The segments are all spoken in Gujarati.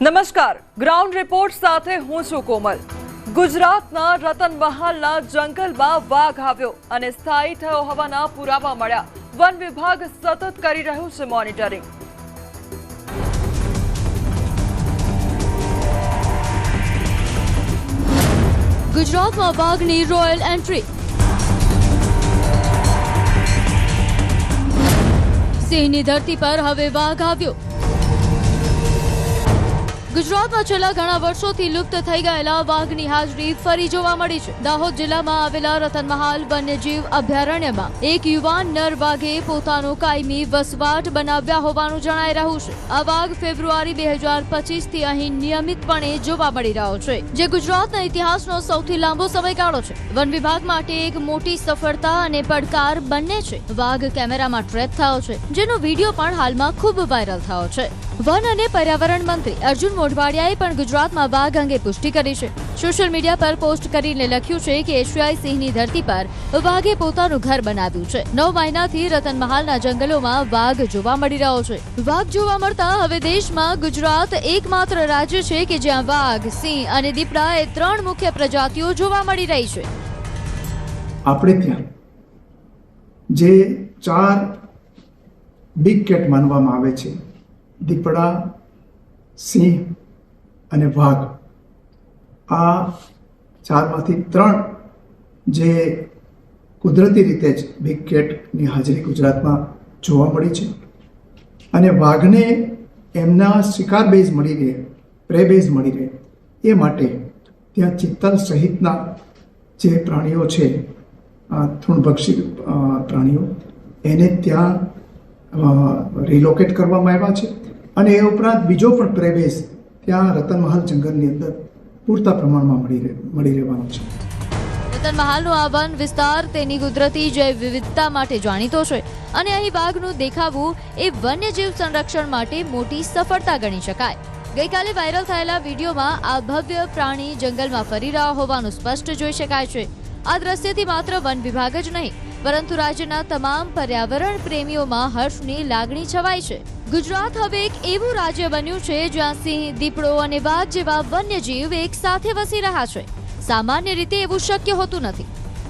નમસ્કાર, ગ્રાઉન્ડ રિપોર્ટ સાથે હું છું કોમલ। ગુજરાતના રતનમહાલના જંગલમાં વાઘ આવ્યો અને સ્થાયી થયો હોવાના પુરાવા મળ્યા। વન વિભાગ સતત કરી રહ્યું છે મોનિટરિંગ। ગુજરાતમાં વાઘની રોયલ એન્ટ્રી। સિંહની ધરતી પર હવે વાઘ આવ્યો। ગુજરાતમાં છેલ્લા ઘણા વર્ષોથી લુપ્ત થઈ ગયેલા વાઘની હાજરી ફરી જોવા મળી છે। દાહોદ જિલ્લામાં આવેલા રતનમહાલ વન્યજીવ અભયારણ્યમાં એક યુવાન નર વાઘે પોતાનો કાયમી વસવાટ બનાવ્યા હોવાનું જણાઈ રહ્યું છે। આ વાઘ ફેબ્રુઆરી 2025 થી અહીં નિયમિતપણે જોવા મળી રહ્યો છે, જે ગુજરાતના ઇતિહાસનો સૌથી લાંબો સમયગાળો છે। વન વિભાગ માટે એક મોટી સફળતા અને પડકાર બંને છે। વાઘ કેમેરામાં ટ્રેપ થયો છે, જેનો વિડીયો પણ હાલમાં ખૂબ વાયરલ થયો છે। વન અને પર્યાવરણ મંત્રી અર્જુન મોઢવાડિયાએ પણ ગુજરાતમાં વાઘ અંગે પુષ્ટિ કરી છે। સોશિયલ મીડિયા પર પોસ્ટ કરીને લખ્યું છે કે એશિયાઈ સિંહની ધરતી પર વાઘે પોતાનું ઘર બનાવ્યું છે। 9 મહિનાથી રતનમહાલના જંગલોમાં વાઘ જોવા મળી રહ્યો છે। વાઘ જોવા મળતા હવે દેશમાં ગુજરાત એકમાત્ર રાજ્ય છે કે જ્યાં વાઘ, સિંહ અને દીપડા એ 3 મુખ્ય પ્રજાતિઓ જોવા મળી રહી છે। આપણે ત્યાં જે 4 બિગ કેટ માનવામાં આવે છે, દીપડા, સિંહ અને વાઘ, આ 4માંથી 3 જે કુદરતી રીતે જ બિગ કેટની હાજરી ગુજરાતમાં જોવા મળી છે। અને વાઘને એમના શિકાર બેઝ મળી રહે, પ્રે બેઝ મળી રહે, એ માટે ત્યાં ચિત્તલ સહિતના જે પ્રાણીઓ છે, તૃણભક્ષી પ્રાણીઓ, એને ત્યાં રિલોકેટ કરવામાં આવ્યા છે। અને એ ઉપરાંત બીજો પણ પ્રેબેઝ ત્યાં રતનમહાલ જંગલની અંદર પૂરતા પ્રમાણમાં મળી રહેવાનો છે। રતનમહાલનો આ વન વિસ્તાર તેની કુદરતી જૈવ વિવિધતા માટે જાણીતો છે અને અહીં વાઘનું દેખાવું એ વન્યજીવ સંરક્ષણ માટે મોટી સફળતા ગણી શકાય। ગઈકાલે વાયરલ થયેલા વિડીયોમાં આ ભવ્ય પ્રાણી જંગલમાં ફરી રહ્યા હોવાનું સ્પષ્ટ જોઈ શકાય છે। આ દ્રશ્યથી માત્ર વન વિભાગ જ નહીં, પરંતુ રાજ્યના તમામ પર્યાવરણ પ્રેમીઓમાં હર્ષની લાગણી છવાઈ છે। ગુજરાત હવે એક એવું રાજ્ય બન્યું છે જ્યાં સિંહ, દીપડો અને વાઘ જેવા વન્યજીવ એક સાથે વસી રહ્યા છે। સામાન્ય રીતે એવું શક્ય હોતું નથી।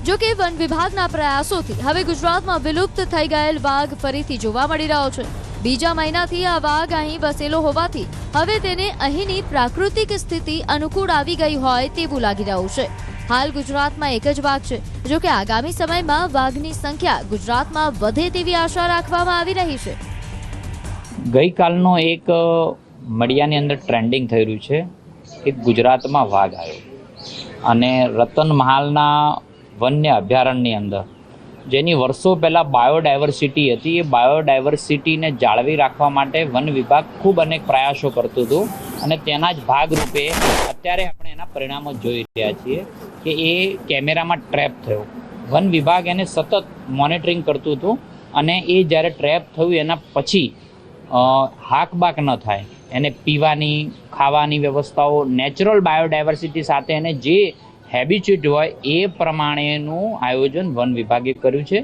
જો કે વન વિભાગના પ્રયાસોથી હવે ગુજરાતમાં વિલુપ્ત થઈ ગયેલ વાઘ ફરીથી જોવા મળી રહ્યો છે। બીજા મહિનાથી આ વાઘ અહીં વસેલો હોવાથી હવે તેને અહીંની પ્રાકૃતિક સ્થિતિ અનુકૂળ આવી ગઈ હોય તેવું લાગી રહ્યું છે। હાલ ગુજરાતમાં એક જ વાઘ છે, જો કે આગામી સમયમાં વાઘની સંખ્યા ગુજરાતમાં વધે તેવી આશા રાખવામાં આવી રહી છે। ગઈકાલનો એક મીડિયાની અંદર ટ્રેન્ડિંગ થઈ રહ્યું છે કે ગુજરાતમાં વાઘ આવ્યો અને રતનમહાલના વન્ય અભયારણ્યની અંદર જેની વર્ષો પહેલાં બાયોડાયવર્સિટી હતી, એ બાયોડાયવર્સિટીને જાળવી રાખવા માટે વન વિભાગ ખૂબ અનેક પ્રયાસો કરતું હતું અને તેના જ ભાગરૂપે અત્યારે આપણે એના પરિણામો જોઈ રહ્યા છીએ કે એ કેમેરામાં ટ્રેપ થયો। વન વિભાગ એને સતત મોનિટરિંગ કરતું હતું અને એ જ્યારે ટ્રેપ થયું એના પછી હાકબાક ન થાય, એને પીવાની, ખાવાની વ્યવસ્થાઓ, નેચરલ બાયોડાયવર્સિટી સાથે એને જે હેબિચ્યુટ હોય એ પ્રમાણેનું આયોજન વન વિભાગે કર્યું છે।